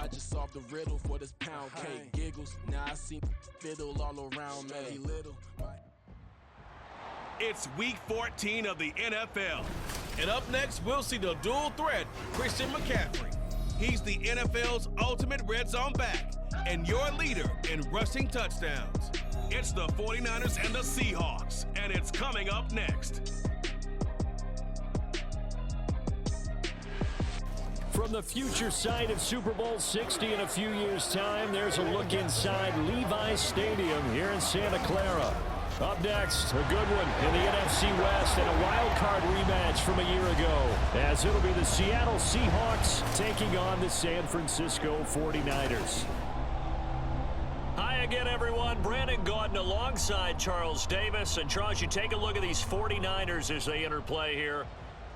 I just solved the riddle for this pound cake. Giggles, now I see fiddle all around me. Little. It's week 14 of the NFL. And up next, we'll see the dual threat, Christian McCaffrey. He's the NFL's ultimate red zone back and your leader in rushing touchdowns. It's the 49ers and the Seahawks, and it's coming up next. From the future site of Super Bowl 60 in a few years' time, there's a look inside Levi's Stadium here in Santa Clara. Up next, a good one in the NFC West and a wild card rematch from a year ago, as it'll be the Seattle Seahawks taking on the San Francisco 49ers. Hi again, everyone. Brandon Gaudin alongside Charles Davis. And Charles, you take a look at these 49ers as they interplay here.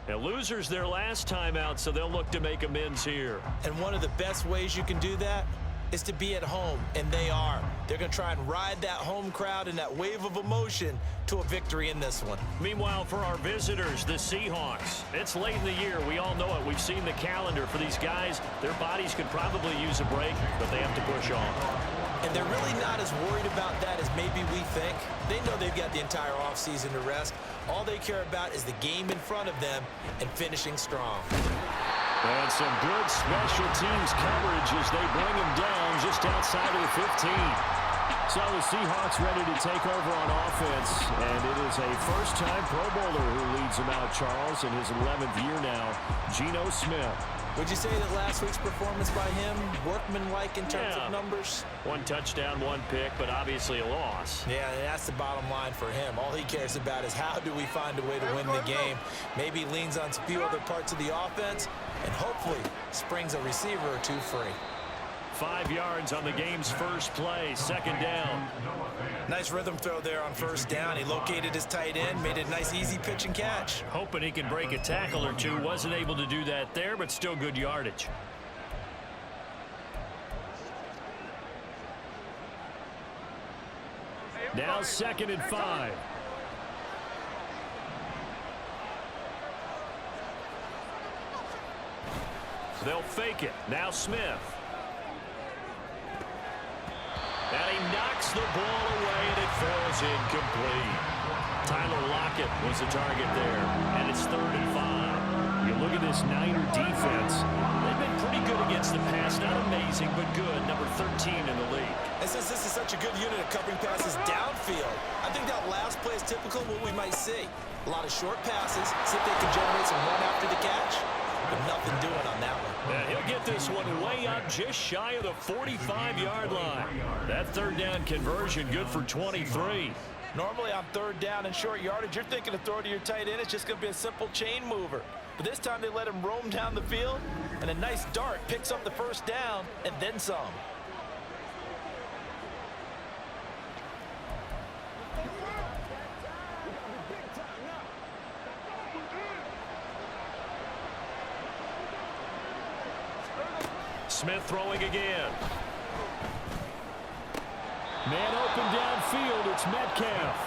Now, losers their last time out, so they'll look to make amends here. And one of the best ways you can do that is to be at home, and they are. They're going to try and ride that home crowd and that wave of emotion to a victory in this one. Meanwhile, for our visitors, the Seahawks, it's late in the year. We all know it. We've seen the calendar for these guys. Their bodies could probably use a break, but they have to push on. And they're really not as worried about that as maybe we think. They know they've got the entire offseason to rest. All they care about is the game in front of them and finishing strong. And some good special teams coverage as they bring him down just outside of the 15. So the Seahawks ready to take over on offense, and it is a first-time Pro Bowler who leads them out, Charles, in his 11th year now, Geno Smith. Would you say that last week's performance by him, workmanlike in terms of numbers? One touchdown, one pick, but obviously a loss. Yeah, and that's the bottom line for him. All he cares about is how do we find a way to win the game. Maybe leans on a few other parts of the offense, and hopefully springs a receiver or two free. 5 yards on the game's first play, second down. Nice rhythm throw there on first down. He located his tight end, made a nice easy pitch and catch. Hoping he can break a tackle or two. Wasn't able to do that there, but still good yardage. Now 2nd and 5. They'll fake it. Now Smith. And he knocks the ball away, and it falls incomplete. Tyler Lockett was the target there, and it's 3rd and 5. You look at this Niner defense. They've been pretty good against the pass. Not amazing, but good. Number 13 in the league. And since this is such a good unit of covering passes downfield, I think that last play is typical of what we might see. A lot of short passes, see if they can generate some run after the catch. But nothing doing on that one. And he'll get this one way up just shy of the 45-yard line. That 3rd down conversion good for 23. Normally on 3rd down and short yardage, you're thinking to throw to your tight end. It's just going to be a simple chain mover. But this time they let him roam down the field, and a nice dart picks up the 1st down and then some. Smith throwing again. Man open downfield, it's Metcalf.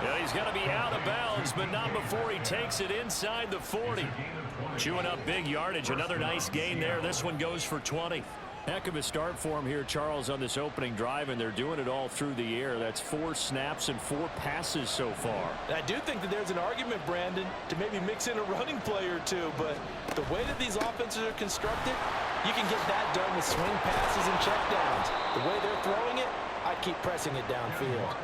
Yeah, he's going to be out of bounds, but not before he takes it inside the 40. Chewing up big yardage, another nice gain there. This one goes for 20. Heck of a start for him here, Charles, on this opening drive, and they're doing it all through the air. That's 4 snaps and 4 passes so far. I do think that there's an argument, Brandon, to maybe mix in a running play or two, but the way that these offenses are constructed, you can get that done with swing passes and checkdowns. The way they're throwing it, I'd keep pressing it downfield.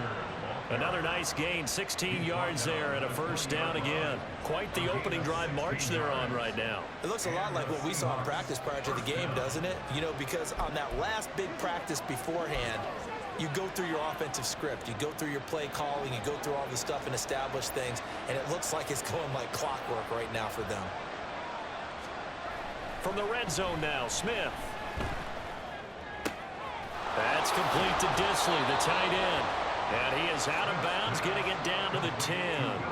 Another nice gain, 16 yards there and a 1st down again. Quite the opening drive march they're on right now. It looks a lot like what we saw in practice prior to the game, doesn't it? You know, because on that last big practice beforehand, you go through your offensive script, you go through your play calling, you go through all the stuff and establish things, and it looks like it's going like clockwork right now for them. From the red zone now, Smith. That's complete to Disley, the tight end. And he is out of bounds, getting it down to the 10.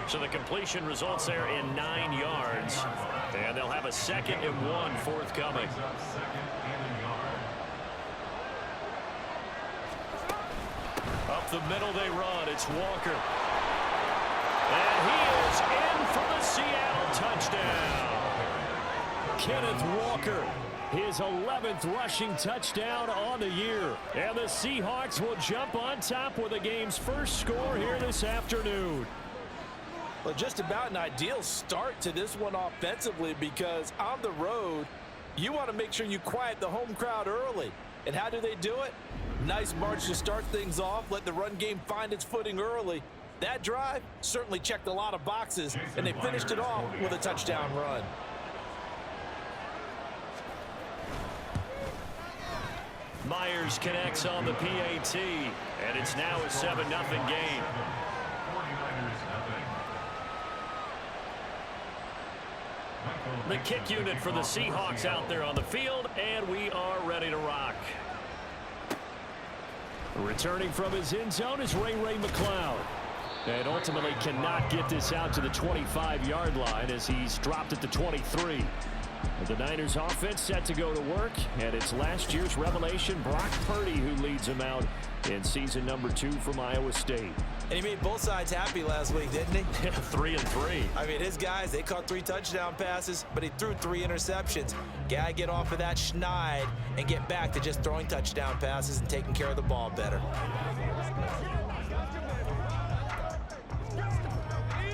So the completion results there in 9 yards. And they'll have a 2nd and 1 forthcoming. Up the middle they run. It's Walker. And he is in for the Seattle touchdown. Kenneth Walker. his 11th rushing touchdown on the year. And the Seahawks will jump on top with the game's first score here this afternoon. Well, just about an ideal start to this one offensively, because on the road, you want to make sure you quiet the home crowd early. And how do they do it? Nice march to start things off, let the run game find its footing early. That drive certainly checked a lot of boxes, and they finished it off with a touchdown run. Myers connects on the PAT, and it's now a 7-0 game. The kick unit for the Seahawks out there on the field, and we are ready to rock. Returning from his end zone is Ray McCloud. And ultimately cannot get this out to the 25-yard line as he's dropped at the 23. The Niners offense set to go to work, and it's last year's revelation, Brock Purdy, who leads them out in season number 2 from Iowa State. And he made both sides happy last week, didn't he? 3-3. I mean, his guys, they caught 3 touchdown passes, but he threw 3 interceptions. Gotta get off of that schneid and get back to just throwing touchdown passes and taking care of the ball better.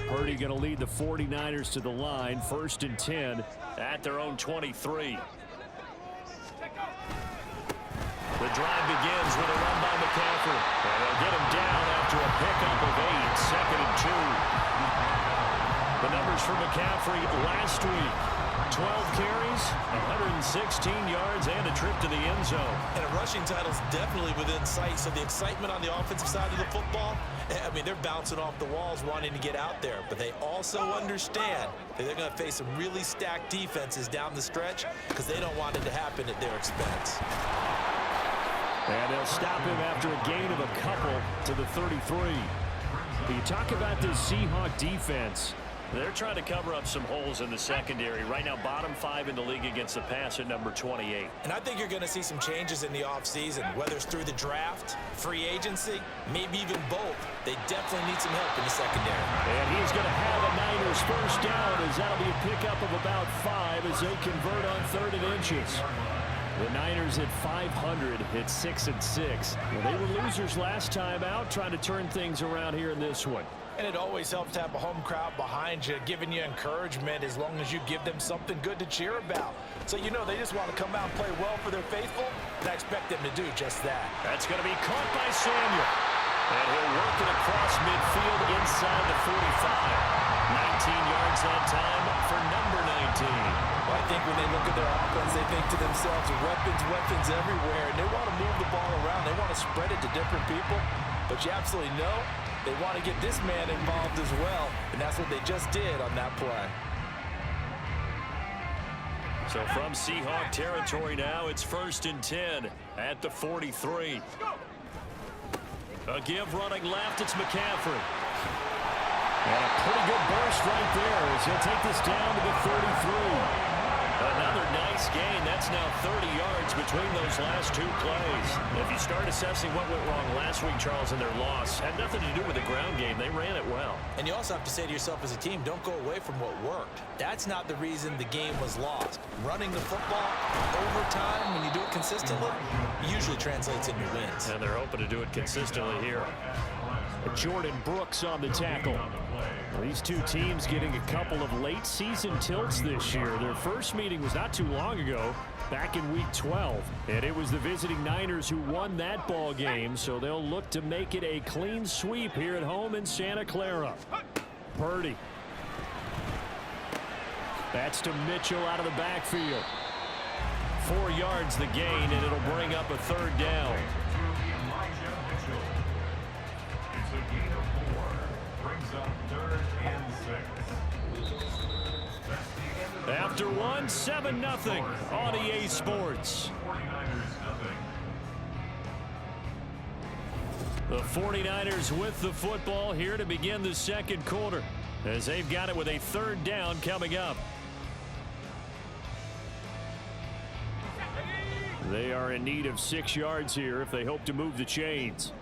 Purdy going to lead the 49ers to the line, 1st and 10 at their own 23. The drive begins with a run by McCaffrey. And they'll get him down after a pickup of 8, 2nd and 2. The numbers for McCaffrey last week: 12 carries, 116 yards, and a trip to the end zone. And a rushing title's definitely within sight, so the excitement on the offensive side of the football, I mean, they're bouncing off the walls wanting to get out there, but they also understand that they're going to face some really stacked defenses down the stretch because they don't want it to happen at their expense. And they'll stop him after a gain of a couple to the 33. You talk about this Seahawk defense. They're trying to cover up some holes in the secondary. Right now, bottom 5 in the league against the pass at number 28. And I think you're going to see some changes in the offseason, whether it's through the draft, free agency, maybe even both. They definitely need some help in the secondary. And he's going to have a Niners first down, as that'll be a pickup of about 5 as they convert on 3rd and inches. The Niners at 500 at 6-6. Well, they were losers last time out, trying to turn things around here in this one. And it always helps to have a home crowd behind you, giving you encouragement as long as you give them something good to cheer about. So you know they just want to come out and play well for their faithful, and I expect them to do just that. That's going to be caught by Samuel. And he'll work it across midfield inside the 45. 19 yards that time for number 19. Well, I think when they look at their offense, they think to themselves, weapons everywhere, and they want to move the ball around. They want to spread it to different people. But you absolutely know they want to get this man involved as well, and that's what they just did on that play. So from Seahawk territory now, it's 1st and 10 at the 43. A give running left, it's McCaffrey. And a pretty good burst right there as he'll take this down to the 33. Another nice gain. That's now 30 yards between those last 2 plays. If you start assessing what went wrong last week, Charles, in their loss, had nothing to do with the ground game. They ran it well. And you also have to say to yourself as a team, don't go away from what worked. That's not the reason the game was lost. Running the football over time, when you do it consistently, usually translates into wins. And they're hoping to do it consistently here. Jordan Brooks on the tackle. Well, these two teams getting a couple of late season tilts this year. Their first meeting was not too long ago, back in week 12. And it was the visiting Niners who won that ball game, so they'll look to make it a clean sweep here at home in Santa Clara. Purdy. That's to Mitchell out of the backfield. 4 yards the gain, and it'll bring up a 3rd down. After one, 7-0 on EA Sports. The 49ers with the football here to begin the 2nd quarter, as they've got it with a 3rd down coming up. They are in need of 6 yards here if they hope to move the chains.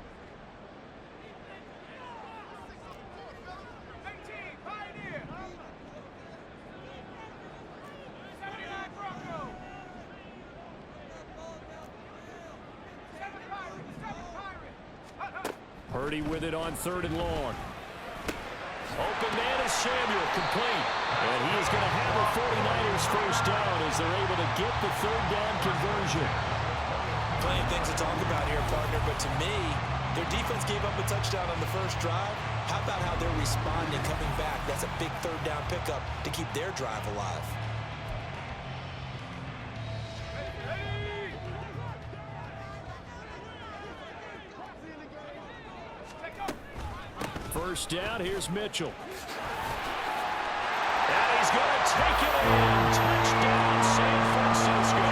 Purdy with it on 3rd and long. Open man is Samuel, complete. And he is going to have the 49ers first down as they're able to get the 3rd down conversion. Plenty of things to talk about here, partner, but to me, their defense gave up a touchdown on the first drive. How about how they're responding, coming back? That's a big 3rd down pickup to keep their drive alive. First down, here's Mitchell. And he's going to take it in. Touchdown, San Francisco.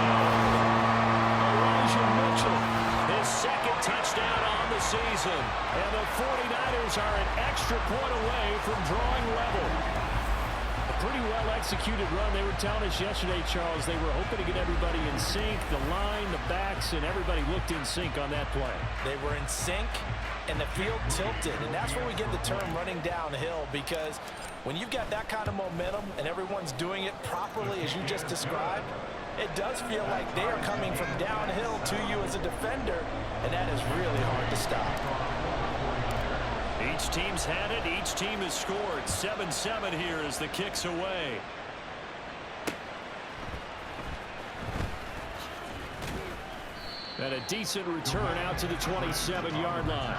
Elijah Mitchell, his 2nd touchdown on the season. And the 49ers are an extra point away from drawing level. A pretty well-executed run. They were telling us yesterday, Charles, they were hoping to get everybody in sync. The line, the backs, and everybody looked in sync on that play. They were in sync, and the field tilted. And that's where we get the term running downhill, because when you've got that kind of momentum and everyone's doing it properly as you just described, it does feel like they are coming from downhill to you as a defender, and that is really hard to stop. Each team's had it. Each team has scored. 7-7 here as the kick's away. And a decent return out to the 27-yard line.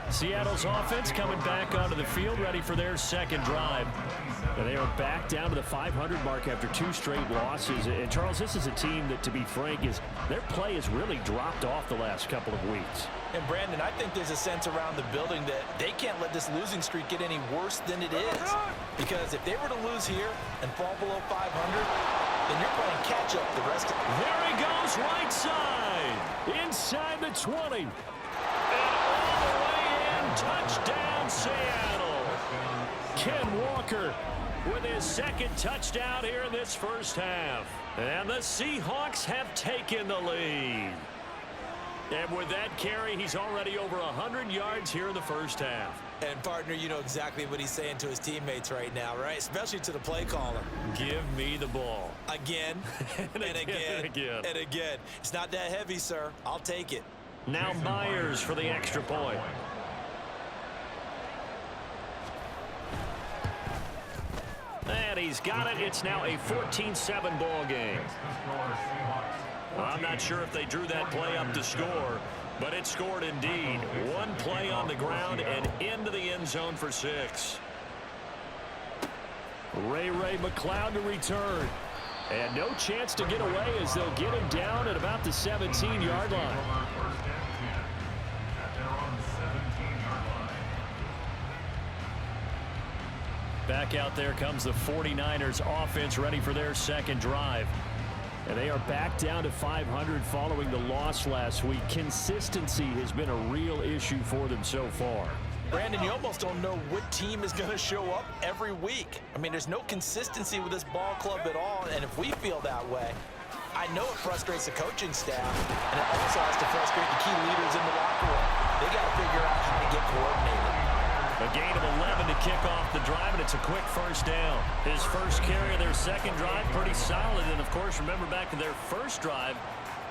Seattle's offense coming back onto the field, ready for their 2nd drive. And they are back down to the 500 mark after 2 straight losses. And, Charles, this is a team that, to be frank, their play has really dropped off the last couple of weeks. And, Brandon, I think there's a sense around the building that they can't let this losing streak get any worse than it is. Because if they were to lose here and fall below 500, then you're playing catch-up the rest of the way. There he goes, right side. Inside the 20. And all the way in. Touchdown, Seattle. Ken Walker with his 2nd touchdown here in this first half. And the Seahawks have taken the lead. And with that carry, he's already over 100 yards here in the first half. And, partner, you know exactly what he's saying to his teammates right now, right? Especially to the play caller. Give me the ball. Again, and again. It's not that heavy, sir. I'll take it. Now Myers for the extra point. And he's got it. It's now a 14-7 ball game. I'm not sure if they drew that play up to score, but it scored indeed. One play on the ground and into the end zone for 6. Ray McLeod to return. And no chance to get away as they'll get him down at about the 17-yard line. Back out there comes the 49ers offense, ready for their 2nd drive. And they are back down to 500 following the loss last week. Consistency has been a real issue for them so far. Brandon, you almost don't know what team is going to show up every week. I mean, there's no consistency with this ball club at all, and if we feel that way, I know it frustrates the coaching staff, and it also has to frustrate the key leaders in the locker room. They got to figure out how to get coordinated. A gain of 11 to kick off the drive, and it's a quick first down. His first carry of their 2nd drive, pretty solid. And, of course, remember back to their first drive,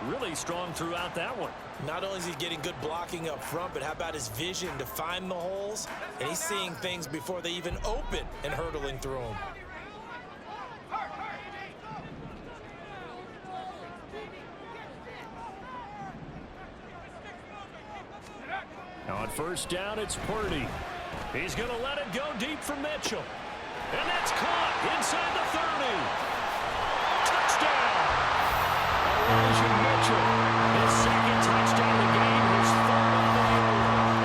really strong throughout that one. Not only is he getting good blocking up front, but how about his vision to find the holes? And he's seeing things before they even open and hurdling through them. On first down, it's Purdy. He's going to let it go deep for Mitchell. And that's caught inside the 30. Touchdown! Elijah Mitchell, his 2nd touchdown of the game, his 3rd on the year.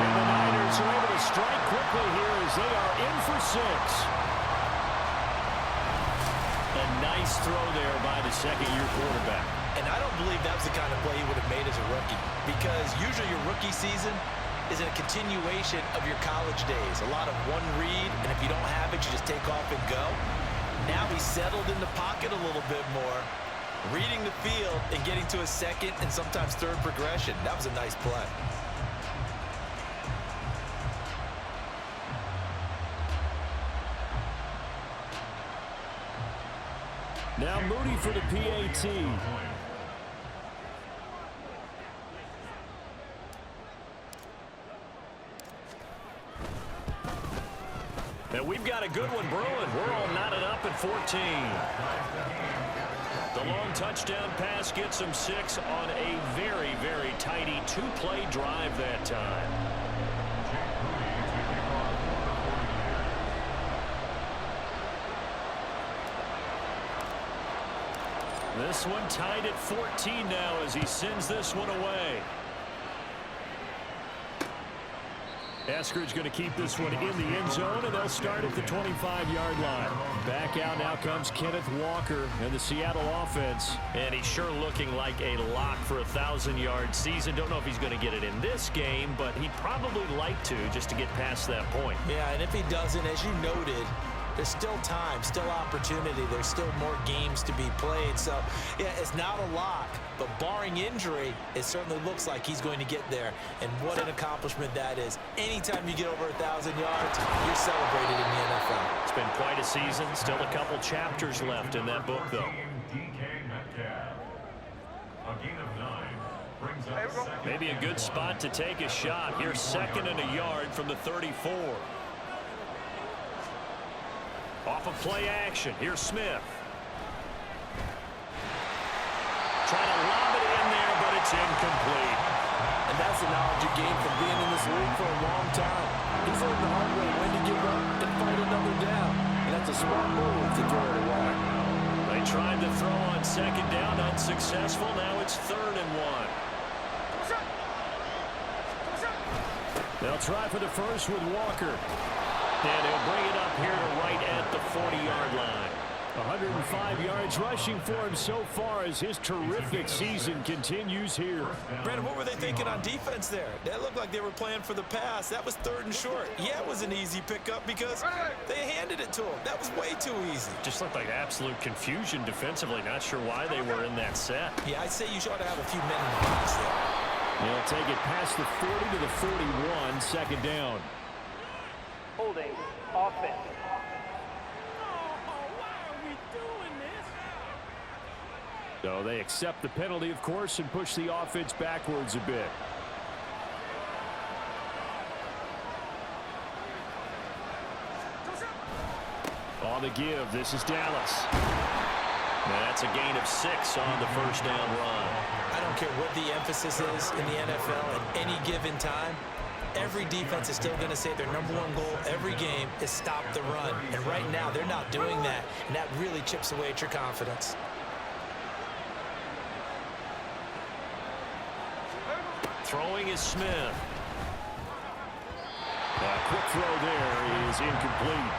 And the Niners are able to strike quickly here as they are in for 6. A nice throw there by the 2nd-year quarterback. And I don't believe that was the kind of play he would have made as a rookie, because usually your rookie season is a continuation of your college days. A lot of one read, and if you don't have it, you just take off and go. Now he's settled in the pocket a little bit more, reading the field and getting to a 2nd and sometimes 3rd progression. That was a nice play. Now Moody for the PAT. And we've got a good one brewing. We're all knotted up at 14. The long touchdown pass gets them 6 on a very, very tidy 2-play drive that time. This one tied at 14 now as he sends this one away. Eskridge going to keep this one in the end zone, and they'll start at the 25-yard line. Back out now comes Kenneth Walker and the Seattle offense. And he's sure looking like a lock for a 1,000-yard season. Don't know if he's going to get it in this game, but he'd probably like to just to get past that point. Yeah, and if he doesn't, as you noted, there's still time, still opportunity. There's still more games to be played. So, yeah, it's not a lock, but barring injury, it certainly looks like he's going to get there. And what an accomplishment that is. Anytime you get over 1,000 yards, you're celebrated in the NFL. It's been quite a season. Still a couple chapters left in that book, though. Maybe a good spot to take a shot. Here's 2nd and a yard from the 34. Off of play action. Here's Smith. Trying to lob it in there, but it's incomplete. And that's the knowledge you gain from being in this league for a long time. He's learned the hard way when to give up and fight another down. And that's a smart move to throw it away. They tried to throw on 2nd down, unsuccessful. Now it's 3rd and 1. They'll try for the first with Walker. And he'll bring it up here to right at the 40-yard line. 105 yards rushing for him so far as his terrific season continues here. Brandon, what were they thinking on defense there? That looked like they were playing for the pass. That was 3rd and short. Yeah, it was an easy pickup because they handed it to him. That was way too easy. Just looked like absolute confusion defensively. Not sure why they were in that set. Yeah, I'd say you ought to have a few men in the box there. They'll take it past the 40 to the 41, 2nd down. Holding offense. So they accept the penalty, of course, and push the offense backwards a bit. On the give, this is Dallas. That's a gain of 6 on the first down run. I don't care what the emphasis is in the NFL at any given time. Every defense is still going to say their #1 goal every game is stop the run. And right now, they're not doing that. And that really chips away at your confidence. Throwing is Smith. A quick throw there is incomplete.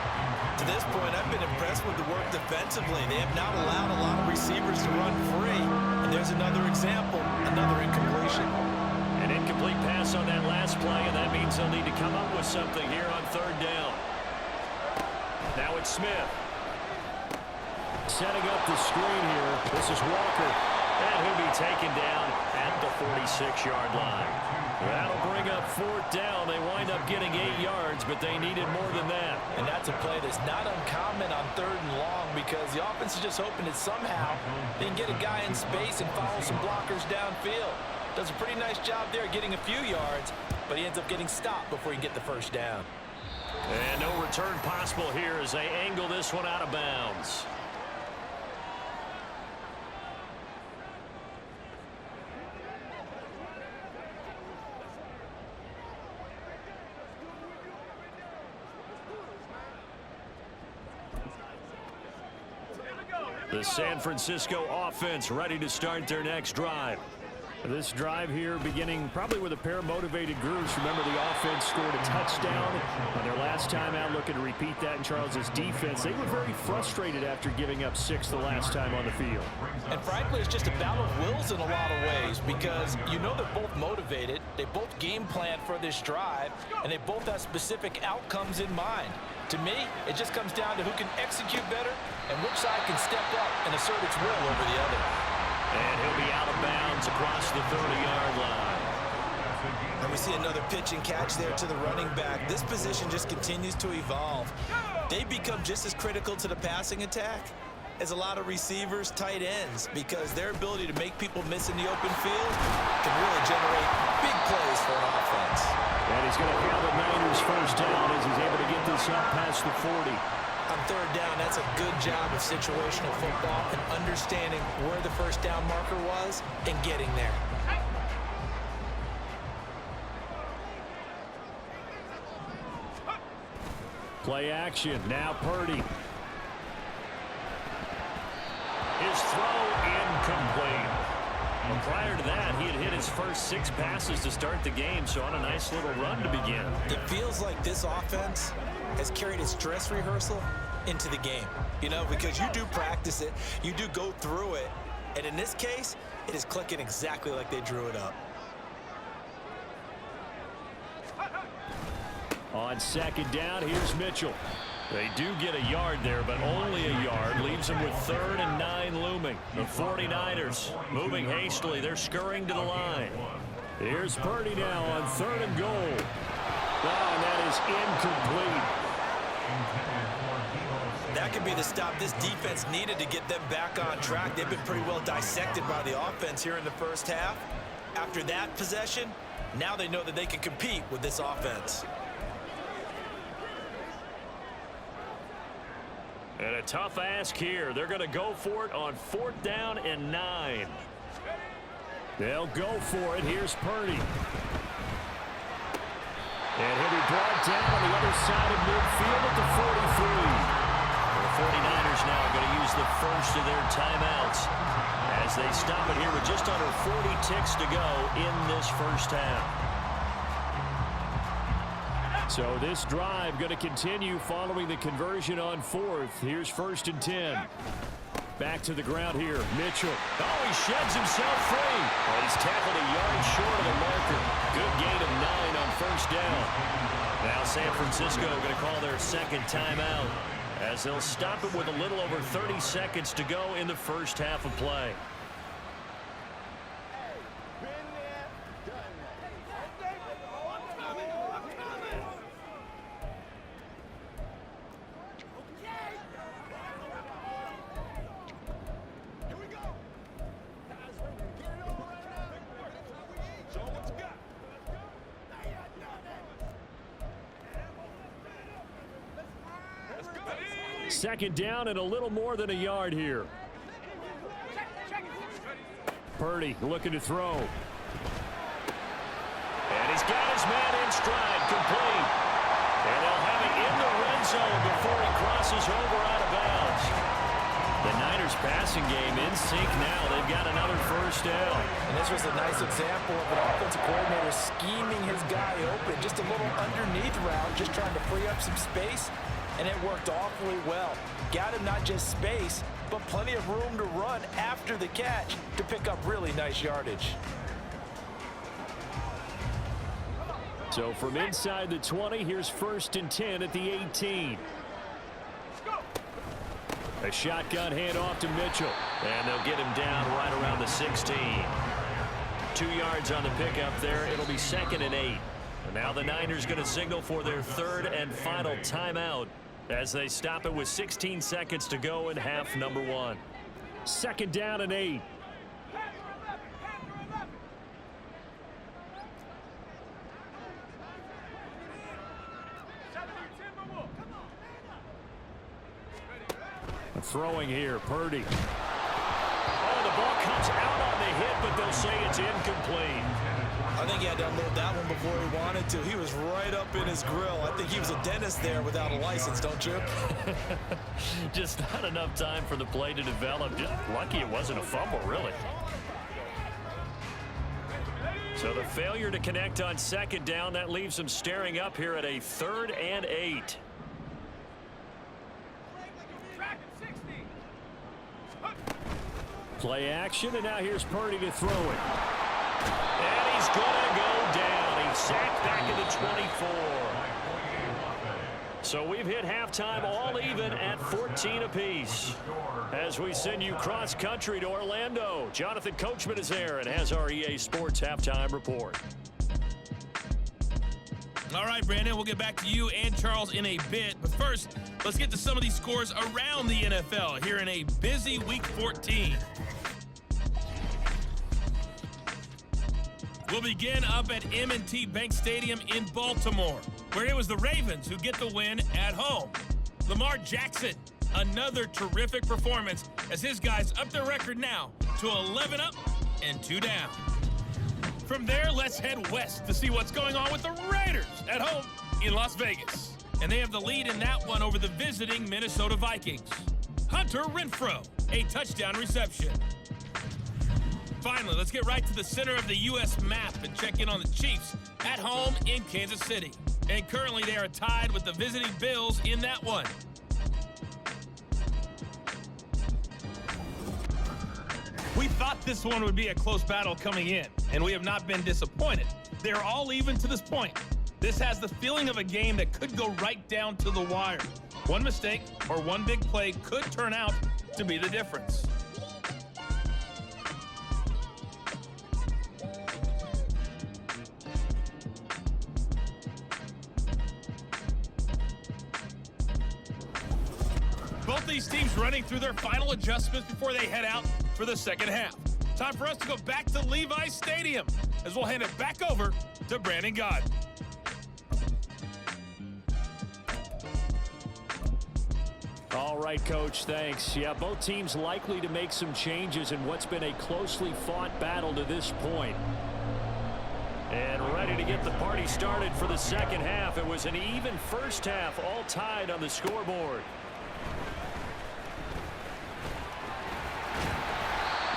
To this point, I've been impressed with the work defensively. They have not allowed a lot of receivers to run free. And there's another example, another incompletion. An incomplete pass on that last play, and that means they'll need to come up with something here on 3rd down. Now it's Smith. Setting up the screen here. This is Walker. And he'll be taken down at the 46-yard line. That'll bring up 4th down. They wind up getting 8 yards, but they needed more than that. And that's a play that's not uncommon on 3rd and long because the offense is just hoping that somehow they can get a guy in space and follow some blockers downfield. Does a pretty nice job there getting a few yards, but he ends up getting stopped before he can get the first down. And no return possible here as they angle this one out of bounds. The San Francisco offense ready to start their next drive. This drive here beginning probably with a pair of motivated groups. Remember, the offense scored a touchdown on their last time out, looking to repeat that in Charles's defense. They were very frustrated after giving up 6 the last time on the field. And frankly, it's just a battle of wills in a lot of ways because you know they're both motivated. They both game plan for this drive, and they both have specific outcomes in mind. To me, it just comes down to who can execute better and which side can step up and assert its will over the other. And he'll be out of bounds across the 30-yard line. And we see another pitch and catch there to the running back. This position just continues to evolve. They become just as critical to the passing attack is a lot of receivers, tight ends, because their ability to make people miss in the open field can really generate big plays for an offense. And he's going to have the Niners first down as he's able to get this up past the 40. On third down, that's a good job of situational football and understanding where the first down marker was and getting there. Play action. Now Purdy. His throw incomplete. Well, prior to that, he had hit his first 6 passes to start the game, so on a nice little run to begin. It feels like this offense has carried its dress rehearsal into the game, you know, because you do practice it, you do go through it, and in this case, it is clicking exactly like they drew it up. On second down, here's Mitchell. They do get a yard there, but only a yard. Leaves them with 3rd and 9 looming. The 49ers moving hastily. They're scurrying to the line. Here's Purdy now on 3rd and goal. Oh, and that is incomplete. That could be the stop this defense needed to get them back on track. They've been pretty well dissected by the offense here in the first half. After that possession, now they know that they can compete with this offense. And a tough ask here. They're going to go for it on 4th down and 9. They'll go for it. Here's Purdy. And he'll be brought down on the other side of midfield at the 43. The 49ers now are going to use the first of their timeouts as they stop it here with just under 40 ticks to go in this first half. So this drive going to continue following the conversion on 4th. Here's 1st and 10. Back to the ground here. Mitchell. Oh, he sheds himself free. And he's tackled a yard short of the marker. Good gain of 9 on 1st down. Now San Francisco going to call their second timeout as they'll stop it with a little over 30 seconds to go in the first half of play. Second down and a little more than a yard here. Purdy looking to throw. And he's got his man in stride, complete. And they'll have it in the red zone before he crosses over out of bounds. The Niners passing game in sync now. They've got another first down. And this was a nice example of an offensive coordinator scheming his guy open. Just a little underneath route, just trying to free up some space. And it worked awfully well. Got him not just space, but plenty of room to run after the catch to pick up really nice yardage. So from inside the 20, here's 1st and 10 at the 18. A shotgun handoff to Mitchell. And they'll get him down right around the 16. 2 yards on the pickup there. It'll be 2nd and 8. And now the Niners going to signal for their 3rd and final timeout as they stop it with 16 seconds to go in half number 1. 2nd down and 8. Throwing here, Purdy. Oh, the ball comes out on the hit, but they'll say it's incomplete. I think he had to unload that one before he wanted to. He was right up in his grill. I think he was a dentist there without a license, don't you? Just not enough time for the play to develop. Just lucky it wasn't a fumble, really. So the failure to connect on 2nd down, that leaves them staring up here at a 3rd and 8. Play action, and now here's Purdy to throw it. And he's going to go down. He's sacked back at the 24. So we've hit halftime all even at 14 apiece. As we send you cross country to Orlando, Jonathan Coachman is there and has our EA Sports halftime report. All right, Brandon, we'll get back to you and Charles in a bit. But first, let's get to some of these scores around the NFL here in a busy Week 14. We'll begin up at M&T Bank Stadium in Baltimore, where it was the Ravens who get the win at home. Lamar Jackson, another terrific performance as his guys up their record now to 11 up and 2 down. From there, let's head west to see what's going on with the Raiders at home in Las Vegas. And they have the lead in that one over the visiting Minnesota Vikings. Hunter Renfrow, a touchdown reception. Finally, let's get right to the center of the U.S. map and check in on the Chiefs at home in Kansas City. And currently they are tied with the visiting Bills in that one. We thought this one would be a close battle coming in, and we have not been disappointed. They're all even to this point. This has the feeling of a game that could go right down to the wire. One mistake or one big play could turn out to be the difference. Both these teams running through their final adjustments before they head out for the second half. Time for us to go back to Levi's Stadium as we'll hand it back over to Brandon Gott. All right, Coach, thanks. Yeah, both teams likely to make some changes in what's been a closely fought battle to this point. And ready to get the party started for the second half. It was an even first half, all tied on the scoreboard.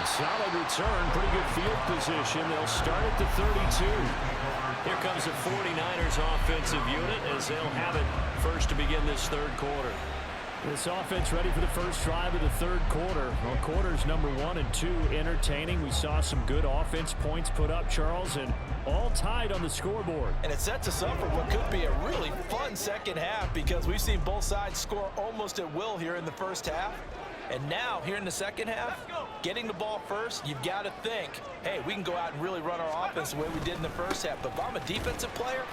Solid return, pretty good field position. They'll start at the 32. Here comes the 49ers offensive unit as they'll have it first to begin this third quarter. This offense ready for the first drive of the third quarter. Well, quarters number 1 and 2 entertaining. We saw some good offense points put up, Charles, and all tied on the scoreboard. And it sets us up for what could be a really fun second half because we've seen both sides score almost at will here in the first half. And now, here in the second half, getting the ball first, you've got to think, hey, we can go out and really run our offense the way we did in the first half. But if I'm a defensive player,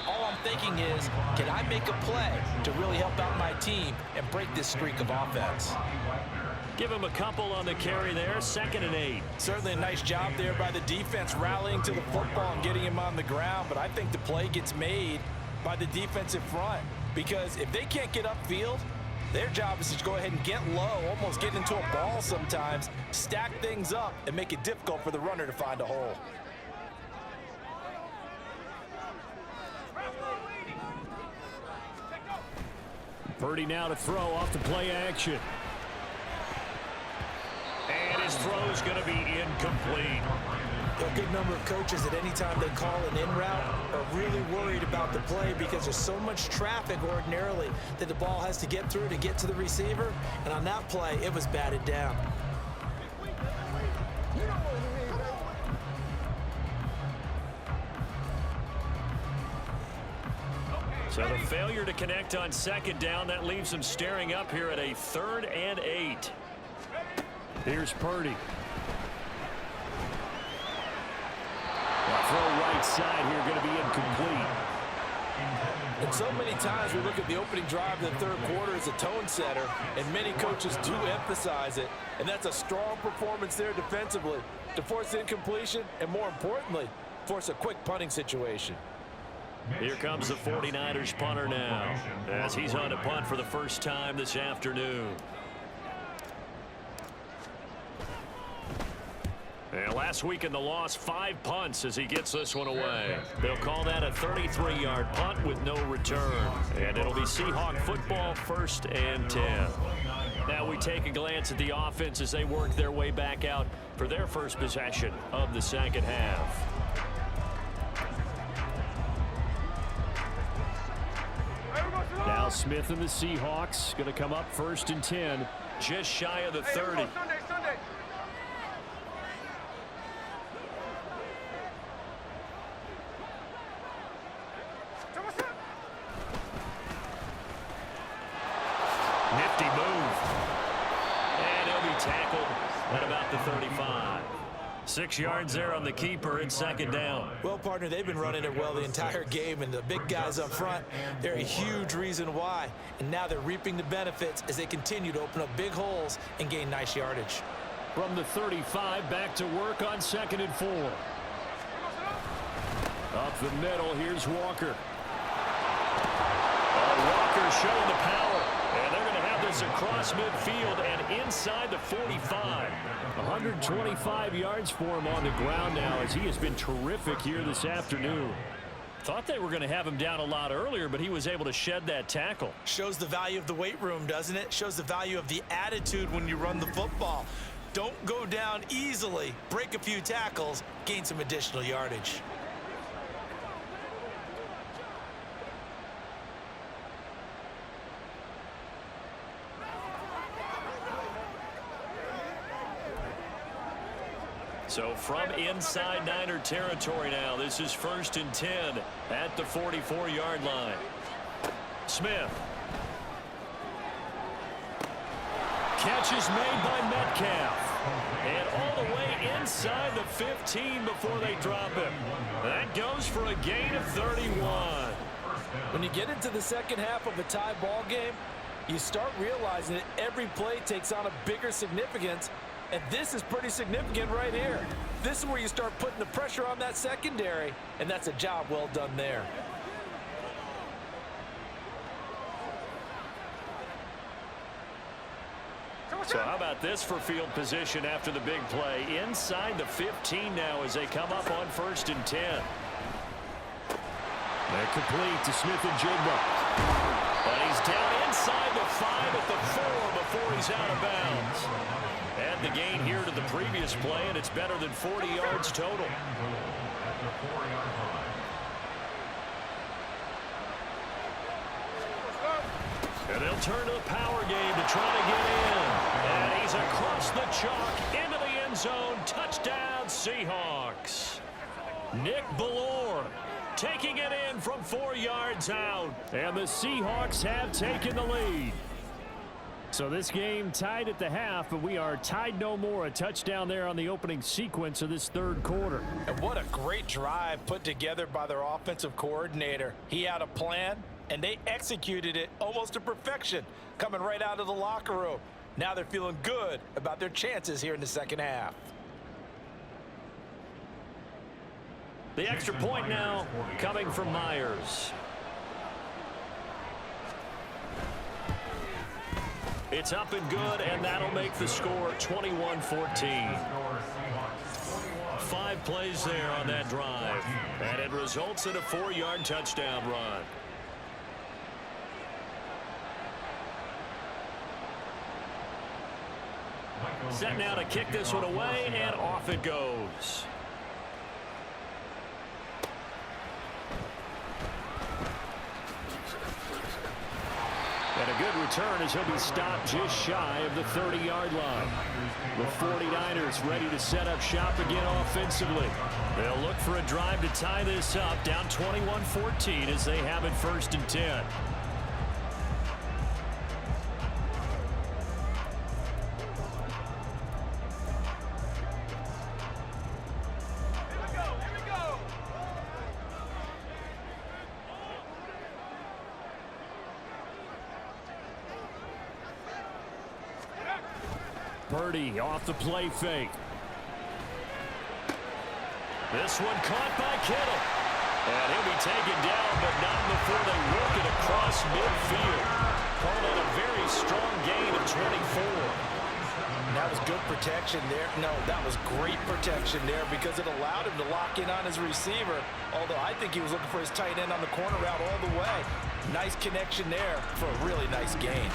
all I'm thinking is, can I make a play to really help out my team and break this streak of offense? Give him a couple on the carry there, 2nd and 8. Certainly a nice job there by the defense rallying to the football and getting him on the ground. But I think the play gets made by the defensive front because if they can't get upfield, their job is to go ahead and get low, almost get into a ball sometimes, stack things up, and make it difficult for the runner to find a hole. Purdy now to throw off the play action. And his throw is going to be incomplete. A good number of coaches at any time they call an in route are really worried about the play because there's so much traffic ordinarily that the ball has to get through to get to the receiver. And on that play, it was batted down. So the failure to connect on 2nd down, that leaves them staring up here at a 3rd and 8. Here's Purdy. Throw right side here going to be incomplete. And so many times we look at the opening drive of the third quarter as a tone setter, and many coaches do emphasize it. And that's a strong performance there defensively to force incompletion and, more importantly, force a quick punting situation. Here comes the 49ers punter now as he's on to punt for the first time this afternoon. And last week in the loss, 5 punts as he gets this one away. They'll call that a 33-yard punt with no return. And it'll be Seahawk football, 1st and 10. Now we take a glance at the offense as they work their way back out for their first possession of the second half. Now Smith and the Seahawks going to come up 1st and 10, just shy of the 30. Nifty move. And he'll be tackled at about the 35. 6 yards there on the keeper and second down. Well, partner, they've been running it well the entire game, and the big guys up front, they're a huge reason why. And now they're reaping the benefits as they continue to open up big holes and gain nice yardage. From the 35, back to work on 2nd and 4. Up the middle, here's Walker. Walker showing the power. And they're going to have this across midfield and inside the 45. 125 yards for him on the ground now as he has been terrific here this afternoon. Thought they were going to have him down a lot earlier, but he was able to shed that tackle. Shows the value of the weight room, doesn't it? Shows the value of the attitude when you run the football. Don't go down easily. Break a few tackles, gain some additional yardage. So from inside Niner territory now, this is 1st and 10 at the 44-yard line. Smith. Catch is made by Metcalf. And all the way inside the 15 before they drop him. That goes for a gain of 31. When you get into the second half of a tie ball game, you start realizing that every play takes on a bigger significance. And this is pretty significant right here. This is where you start putting the pressure on that secondary, and that's a job well done there. So how about this for field position after the big play? Inside the 15 now as they come up on 1st and 10. They're complete to Smith and Jigba. But he's down inside the 5 at the 4 before he's out of bounds. Add the gain here to the previous play, and it's better than 40 yards total. And they'll turn to the power game to try to get in. And he's across the chalk into the end zone. Touchdown, Seahawks. Nick Ballore taking it in from 4 yards out. And the Seahawks have taken the lead. So this game tied at the half, but we are tied no more. A touchdown there on the opening sequence of this 3rd quarter. And what a great drive put together by their offensive coordinator. He had a plan, and they executed it almost to perfection, coming right out of the locker room. Now they're feeling good about their chances here in the second half. The extra point now coming from Myers. It's up and good, and that'll make the score 21-14. 5 plays there on that drive, and it results in a 4-yard touchdown run. Set now to kick this one away, and off it goes. And a good return as he'll be stopped just shy of the 30-yard line. The 49ers ready to set up shop again offensively. They'll look for a drive to tie this up, down 21-14 as they have it 1st and 10. Purdy off the play fake. This one caught by Kittle. And he'll be taken down, but not before they work it across midfield. Called on a very strong gain of 24. That was good protection there. No, that was great protection there because it allowed him to lock in on his receiver. Although I think he was looking for his tight end on the corner route all the way. Nice connection there for a really nice gain.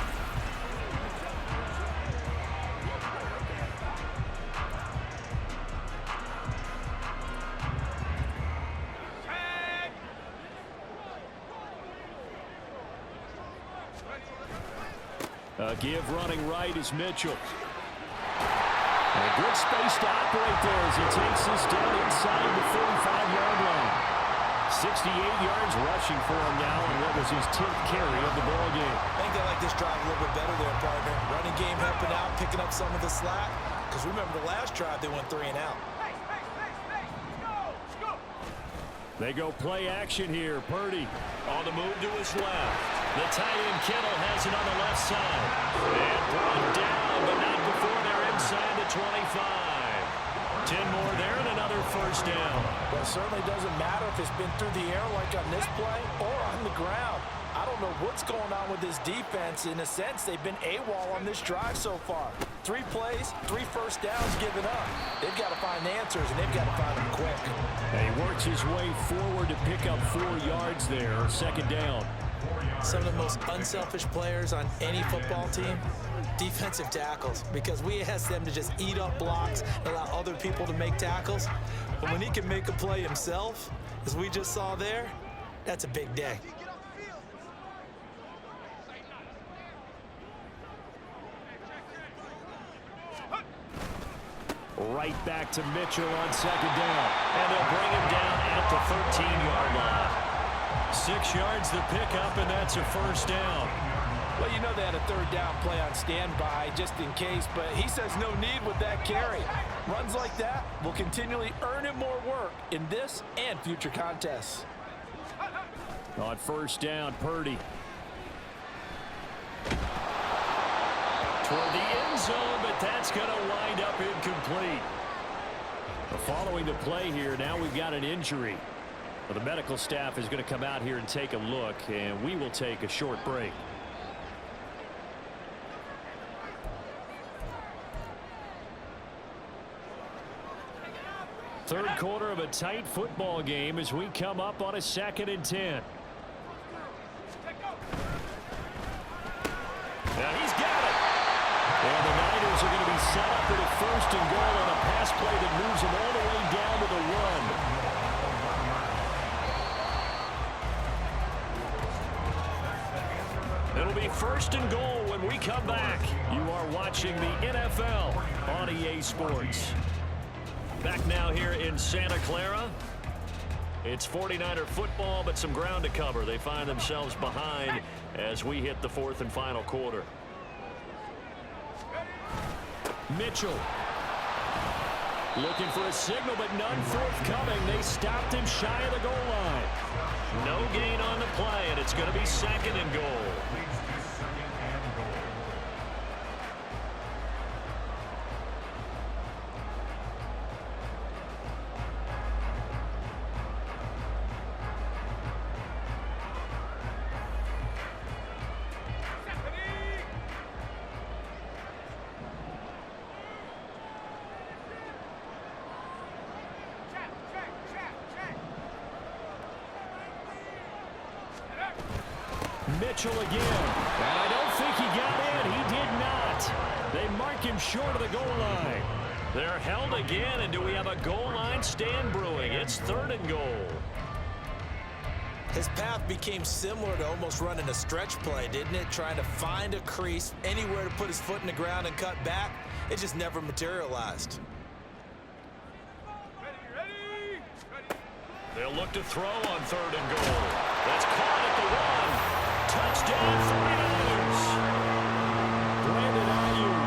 Give running right is Mitchell. And a good space to operate there as he takes this down inside the 45-yard line. 68 yards rushing for him now, and what was his 10th carry of the ball game. I think they like this drive a little bit better there, partner. Running game helping out, picking up some of the slack. Because remember the last drive, they went 3 and out. They go play action here. Purdy on the move to his left. The tight end Kittle has it on the left side. And brought down, but not before they're inside the 25. 10 more there and another first down. Well, it certainly doesn't matter if it's been through the air like on this play or on the ground. I don't know what's going on with this defense. In a sense, they've been AWOL on this drive so far. 3 plays, 3 first downs given up. They've got to find answers, and they've got to find them quick. And he works his way forward to pick up 4 yards there. Second down. Some of the most unselfish players on any football team, defensive tackles, because we ask them to just eat up blocks, allow other people to make tackles. But when he can make a play himself, as we just saw there, that's a big day. Right back to Mitchell on second down. And they'll bring him down at the 13-yard line. 6 yards the pickup, and that's a first down. Well, you know they had a third down play on standby just in case, but he says no need with that carry. Runs like that will continually earn him more work in this and future contests. On first down, Purdy. Toward the end zone, but that's going to wind up incomplete. Following the play here, now we've got an injury. Well, the medical staff is going to come out here and take a look, and we will take a short break. Third quarter of a tight football game as we come up on a 2nd and 10. Now he's got it. And the Niners are going to be set up with a 1st and goal on a pass play that moves them all the way down to the run. It'll be 1st and goal when we come back. You are watching the NFL on EA Sports. Back now here in Santa Clara. It's 49er football, but some ground to cover. They find themselves behind as we hit the 4th and final quarter. Mitchell looking for a signal, but none forthcoming. They stopped him shy of the goal line. No gain on the play, and it's going to be 2nd and goal. Mitchell again. And I don't think he got in. He did not. They mark him short of the goal line. They're held again, and do we have a goal line stand brewing? It's 3rd and goal. His path became similar to almost running a stretch play, didn't it? Trying to find a crease, anywhere to put his foot in the ground and cut back. It just never materialized. They'll look to throw on 3rd and goal. That's caught at the 1. Touchdown, 49ers. Brandon Ayuk,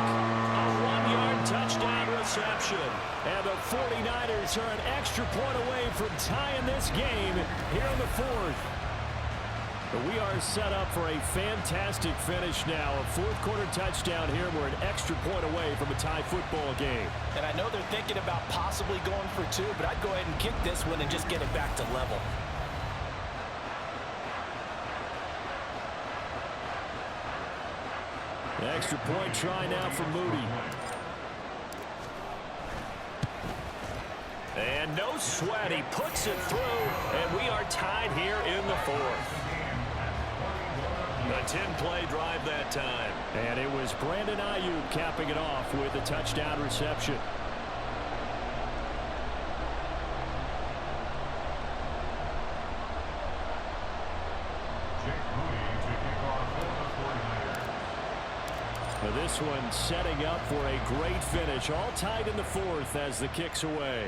A 1-yard touchdown reception. and the 49ers are an extra point away from tying this game here in the 4th. But we are set up for a fantastic finish now. A 4th quarter touchdown here. We're an extra point away from a tie football game. And I know they're thinking about possibly going for 2, but I'd go ahead and kick this one and just get it back to level. An extra point try now for Moody. And no sweat. He puts it through, and we are tied here in the 4th. A 10-play drive that time. And it was Brandon Ayuk capping it off with a touchdown reception. Now this one setting up for a great finish. All tied in the 4th as the kick's away.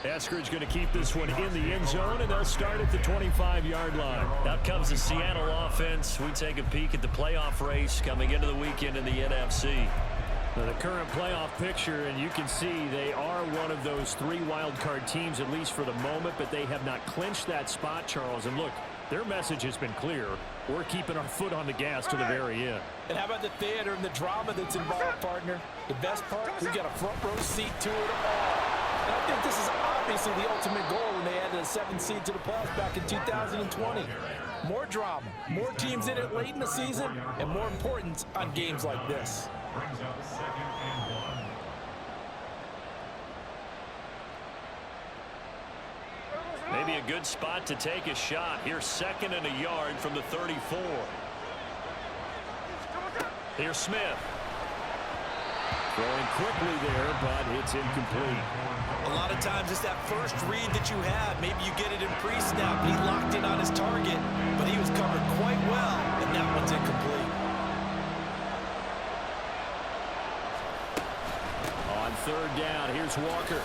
Eskridge going to keep this one in the end zone, and they'll start at the 25-yard line. Out comes the Seattle offense. We take a peek at the playoff race coming into the weekend in the NFC. Now, the current playoff picture, and you can see they are one of those 3 wild card teams, at least for the moment, but they have not clinched that spot, Charles. And look, their message has been clear. We're keeping our foot on the gas to the very end. And how about the theater and the drama that's involved, partner? The best part, we've got a front row seat to it all. And I think this is obviously the ultimate goal when they added a 7th seed to the playoffs back in 2020. More drama, more teams in it late in the season, and more importance on games like this. Maybe a good spot to take a shot. Here's 2nd and a yard from the 34. Here's Smith. Throwing quickly there, but it's incomplete. A lot of times it's that first read that you have. Maybe you get it in pre-snap, and he locked in on his target, but he was covered quite well, and that one's incomplete. On 3rd down, here's Walker.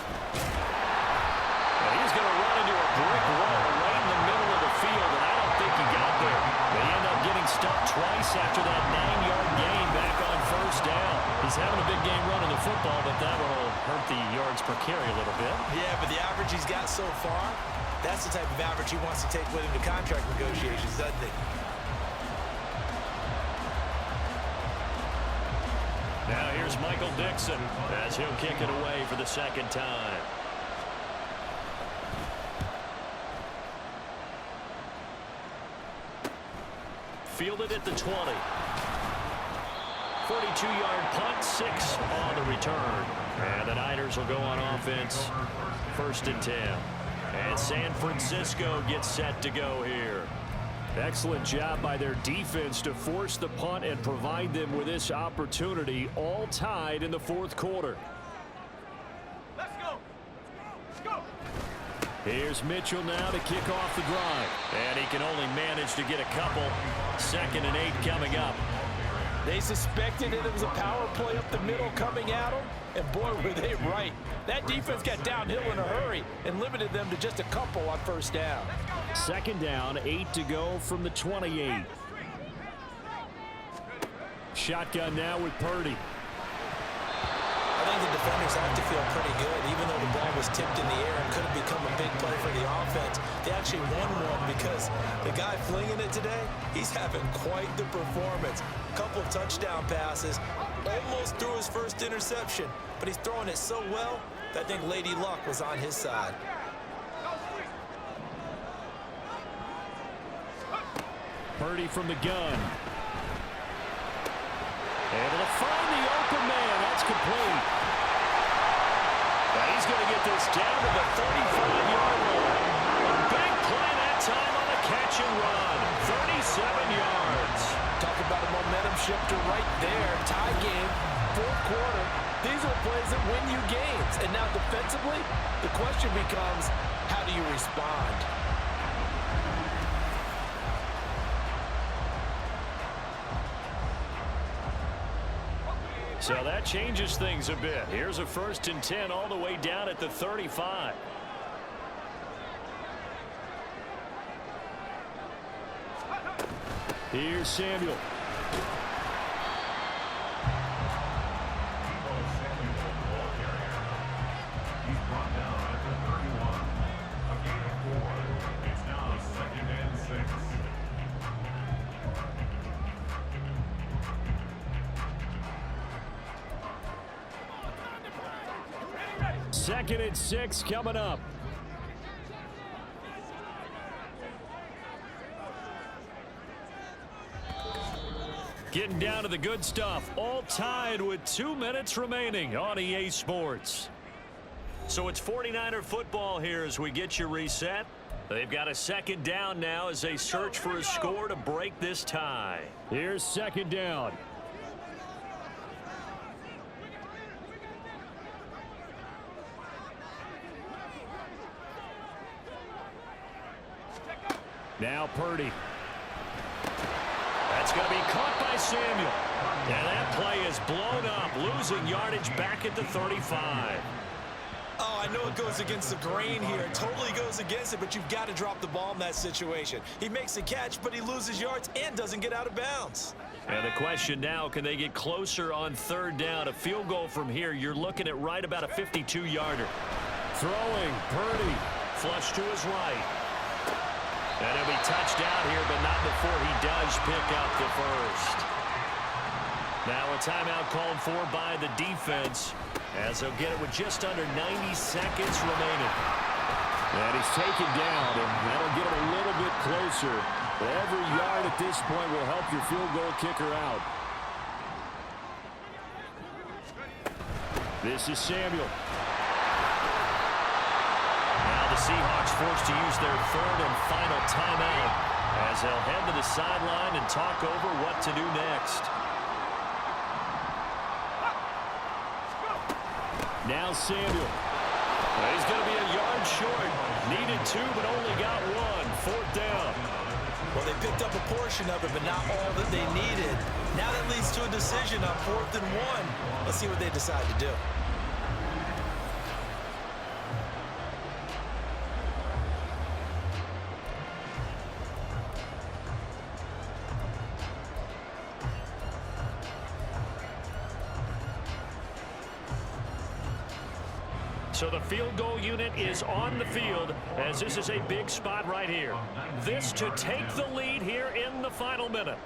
He's going to run into a brick wall right in the middle of the field, and I don't think he got there. They end up getting stuck twice after that 9-yard gain back on 1st down. He's having a big game running the football, but that one will hurt the yards per carry a little bit. Yeah, but the average he's got so far, that's the type of average he wants to take with him to contract negotiations, doesn't he? Now here's Michael Dixon as he'll kick it away for the 2nd time. Fielded at the 20. 42-yard punt, 6 on the return. And the Niners will go on offense, 1st and 10. And San Francisco gets set to go here. Excellent job by their defense to force the punt and provide them with this opportunity, all tied in the 4th quarter. Let's go. Let's go. Here's Mitchell now to kick off the drive. And he can only manage to get a couple. 2nd and 8 coming up. They suspected that it was a power play up the middle coming at them, and boy, were they right. That defense got downhill in a hurry and limited them to just a couple on 1st down. 2nd down, 8 to go from the 28. Shotgun now with Purdy. I think the defenders have to feel pretty good, even though the ball was tipped in the air and could have become a big play for the offense. They actually won one because the guy flinging it today, he's having quite the performance. Couple touchdown passes, almost threw his 1st interception, but he's throwing it so well that I think Lady Luck was on his side. Purdy from the gun. Able to find the open man. That's complete. And he's going to get this down to the 35-yard line. A big play that time on a catch and run. 37 yards. Talk about a momentum shifter right there. Tie game, 4th quarter. These are the plays that win you games. And now defensively, the question becomes, how do you respond? So that changes things a bit. Here's a 1st and 10 all the way down at the 35. Here's Samuel. Second and 6 coming up. Getting down to the good stuff. All tied with 2 minutes remaining on EA Sports. So it's 49er football here as we get you reset. They've got a 2nd down now as they search for a score to break this tie. Here's 2nd down. Now Purdy. That's going to be caught by Samuel. And that play is blown up, losing yardage back at the 35. Oh, I know it goes against the grain here. It totally goes against it, but you've got to drop the ball in that situation. He makes a catch, but he loses yards and doesn't get out of bounds. And the question now, can they get closer on third down? A field goal from here, you're looking at right about a 52-yarder. Throwing, Purdy, flush to his right. And he'll be touched out here, but not before he does pick up the first. Now a timeout called for by the defense, as they'll get it with just under 90 seconds remaining. And he's taken down, and that'll get him a little bit closer. Every yard at this point will help your field goal kicker out. This is Samuel. Now the Seahawks forced to use their third and final timeout, as they'll head to the sideline and talk over what to do next. Now Samuel. He's going to be a yard short. Needed 2, but only got 1. 4th down. Well, they picked up a portion of it, but not all that they needed. Now that leads to a decision on 4th and 1. Let's see what they decide to do. So the field goal unit is on the field, as this is a big spot right here. This to take the lead here in the final minute.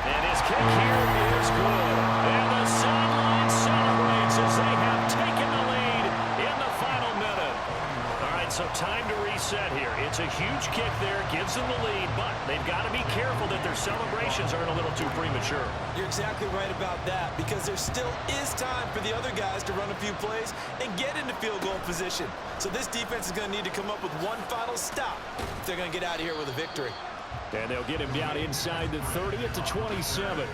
And his kick here is good. And the sideline celebrates as they have taken the lead in the final minute. All right, so time to reset here. It's a huge kick there, gives them the lead, but they've got to be careful that their celebrations aren't a little too premature. You're exactly right about that, because there still is time for the other guys to run a few plays and get into field goal position. So this defense is going to need to come up with one final stop if they're going to get out of here with a victory. And they'll get him down inside the 30 at the 27.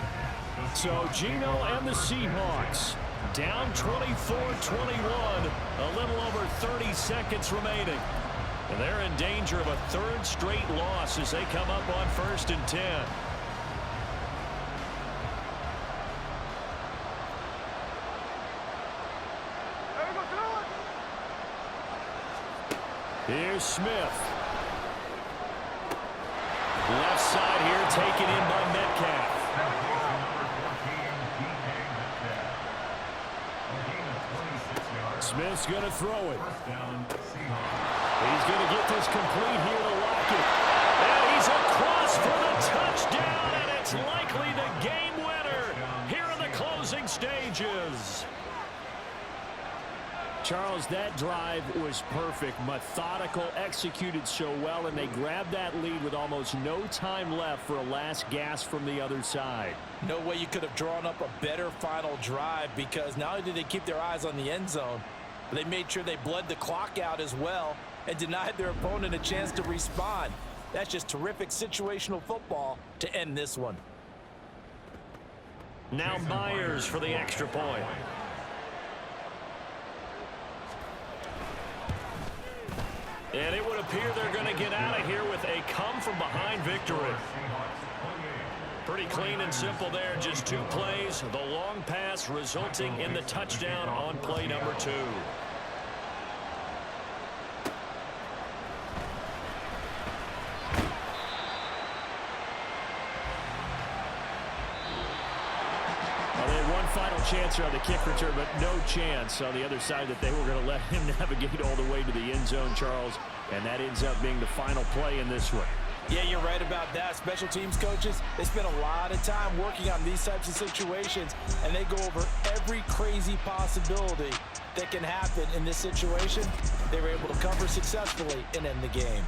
So Gino and the Seahawks down 24-21, a little over 30 seconds remaining. And they're in danger of a third straight loss as they come up on 1st and 10. Here's Smith. Left side here, taken in by Metcalf. Smith's going to throw it. He's going to get this complete here to Lockett. And he's across for the touchdown, and it's likely the game winner here in the closing stages. Charles, that drive was perfect, methodical, executed so well, and they grabbed that lead with almost no time left for a last gasp from the other side. No way you could have drawn up a better final drive, because not only did they keep their eyes on the end zone, but they made sure they bled the clock out as well and denied their opponent a chance to respond. That's just terrific situational football to end this one. Now Myers for the extra point. And it would appear they're going to get out of here with a come-from-behind victory. Pretty clean and simple there. Just 2 plays. The long pass resulting in the touchdown on play number 2. Final chance on the kick return, but no chance on the other side that they were going to let him navigate all the way to the end zone, Charles. And that ends up being the final play in this one. Yeah, you're right about that. Special teams coaches, they spend a lot of time working on these types of situations, and they go over every crazy possibility that can happen in this situation. They were able to cover successfully and end the game.